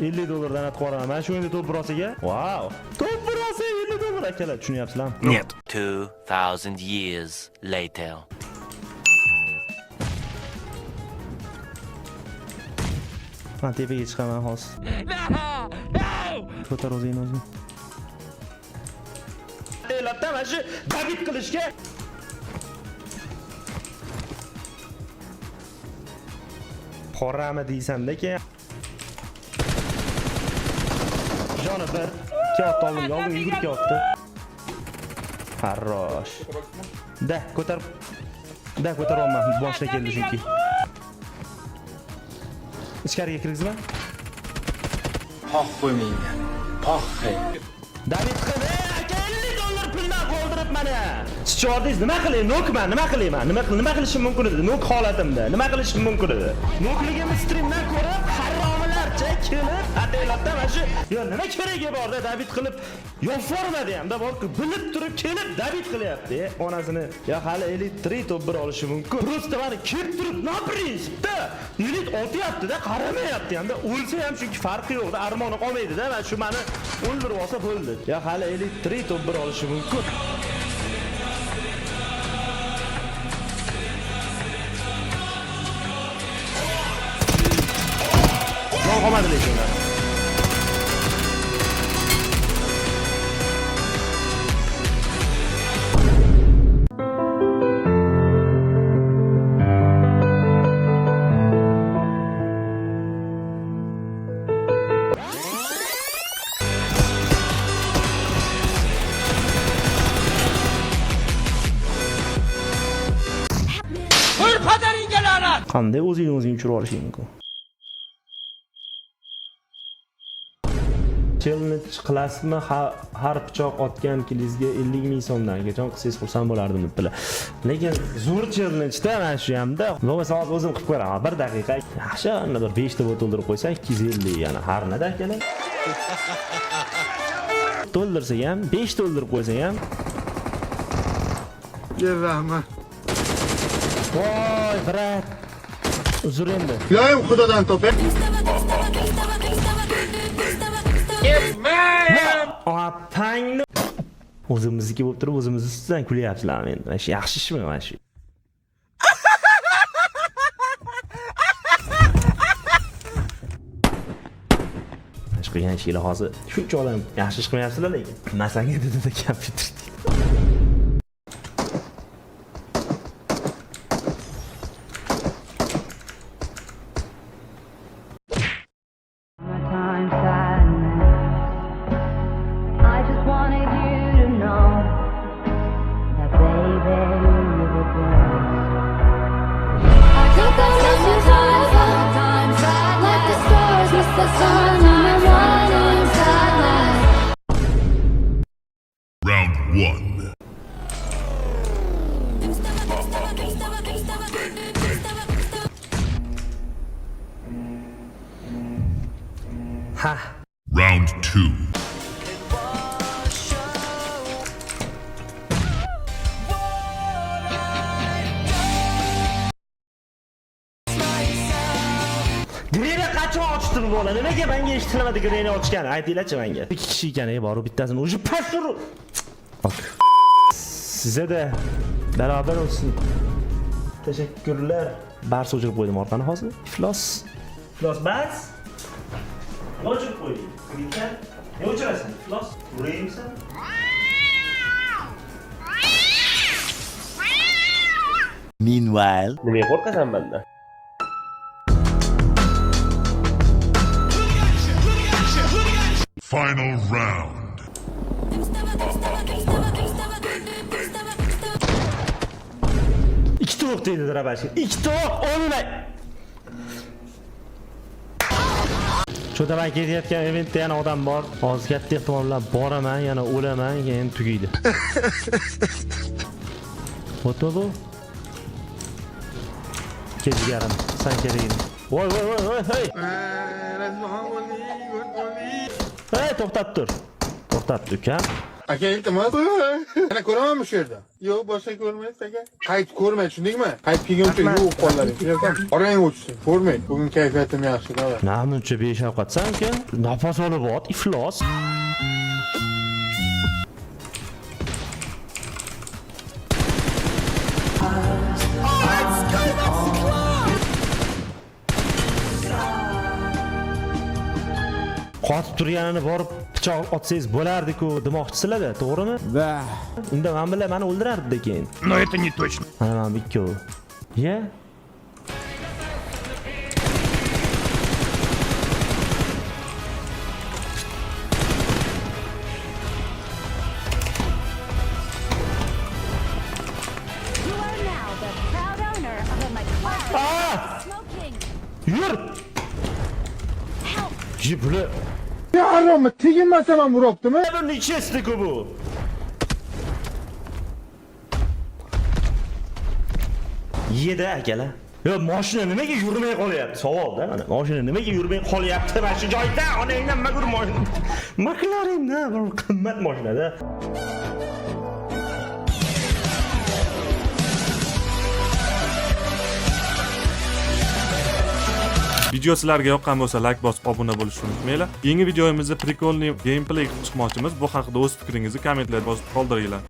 $50 donat qo'raman. Mana shu o'yinda to'p brosiga. Wow. To'p brosi $50 akalar, tushunyapsizlarmi? Нет. 2000 years later. Men tepaga chiqaman hozir. Ko'tar o'zingni o'zing. Elatda mana shu David qilishga qorami deysan-da keyin. Joni bir, ikki ot oldim, yo'lga yugurib ketdi. Xarosh. Da, ko'tarolmam. Boshda keldi chunki. Ichkariga kirgizma. Poq qo'ymaydi. Poq. David qildi. $50 puldan qoldirib mana. Chiqordingiz, nima qilay? Nokman, nima qilayman? Nima qilishim mumkin edi? Nok holatimda. Nima qilishim mumkin edi? Nokligimni streamdan ko'rib, haromilarcha kelib, ataylabda mana shu, yo nima keragi bor-da David qilib, yo formada ham-da bor, bilib turib kelib David qilyapti. Onasini, yo hali elit 3 top 1 olishi mumkin. Просто mana kelib turib, na prinsipda elit otyapti-da, qaramayapti ham-da. O'lsa ham chunki farqi yo'q-da, armoni qolmaydi-da. Mana shu meni o'ldirib olsa bo'ldi. Yo hali elit 3 top 1 olishi mumkin. Qolmadi lekinlar. Qanday o'zing uchirib olishing mumkin? Challenge qilasizmi? Har pichoq otgan kilingizga 50 ming so'mdan qachon qilsangiz xursand bo'lardim debdilar. Lekin zo'r challenge-da mana shu hamda. Bo'lmasa hozir o'zim qilib ko'raman. 1 daqiqa. Yaxshi, unda bir 5 ta to'ldirib qo'ysam 250 yana har nada akalar. To'ldirsa ham, 5 to'ldirib qo'ysa ham. Yer rahmat. Voy, brat. Uzr endi. Ilohim Xudodan topay. Apangni o'zimizniki bo'lib turib o'zimiz ustidan kulyapsizlarmi endi? Mana shu yaxshi ishmi mana shu? Mana shu qilgan ishinglar hozir shuncha odam yaxshi ish qilmayapsizlar lekin. Masanga dedi kompyuter. Round 1. Ha. Round 2. Greni qachon ochdim bola? Nimaga menga eshitilmadi greni ochgani? Aytinglar-chi menga. 2 kishi ekan, bor, bittasini o'zi pasur. Size de beraber olsun. Teşekkürler. Bars o'chirib qo'ydim orqani hozir. Iflos bas. O'chirib qo'ydim. Kimdan? Ne o'chirasan? Iflos. Uraymisan? Meanwhile, Nimaga qo'rqasan banda? Final round. İki to'q deydi Rabashir. 2 to'q olmay. Cho'daman ketayotgan eventda yana odam bor. Hozir katta ehtimol bilan boraman, yana o'laman, keyin tugaydi. O'tma bu. Kechgarim, sen kerak. Voy, hey. Hey, to'xtab tur. To'xtab tur, uka. Aka iltimos. Ana ko'ramanmi shu yerda? Yo'q, boshqa ko'rmaysiz aka. Qayt ko'rmay, tushundingmi? Qayt kelguncha yo'q qo'llaring. Tushunarsan? Orang o'chsin. Ko'rmay. Bugun kayfiyatim yaxshi, davlat. Namuncha beshafqatsan aka. Nafas olib ot, iflos. Qotib turganini borib pichoq otsangiz bo'lardi-ku demoqchisizlar-da, to'g'rimi? Да. Unda men bilan meni o'ldirardi keyin. Но это не точно. Mana men ikkov. Ye? You are now the proud owner of a McLaren Ah! smoking. Yur! Help! Jibli. Ya haromi, teginmasa ham uribdimi? Bu nechesiku bu? Yedi akalar. Yo, mashina nimaga yurmay qolyapti? Savol-da mana. Mashina nimaga yurmay qolyapti? Mana shu joyda onangdan magur mashina. McLarenda bu qimmat mashinada. Video sizlarga yoqqan bo'lsa like bosib obuna bo'lishni unutmanglar. Yangi videomizda prikolniy gameplay chiqmoqchimiz. Bu haqida o'z fikringizni kommentlarga yozib qoldiringlar.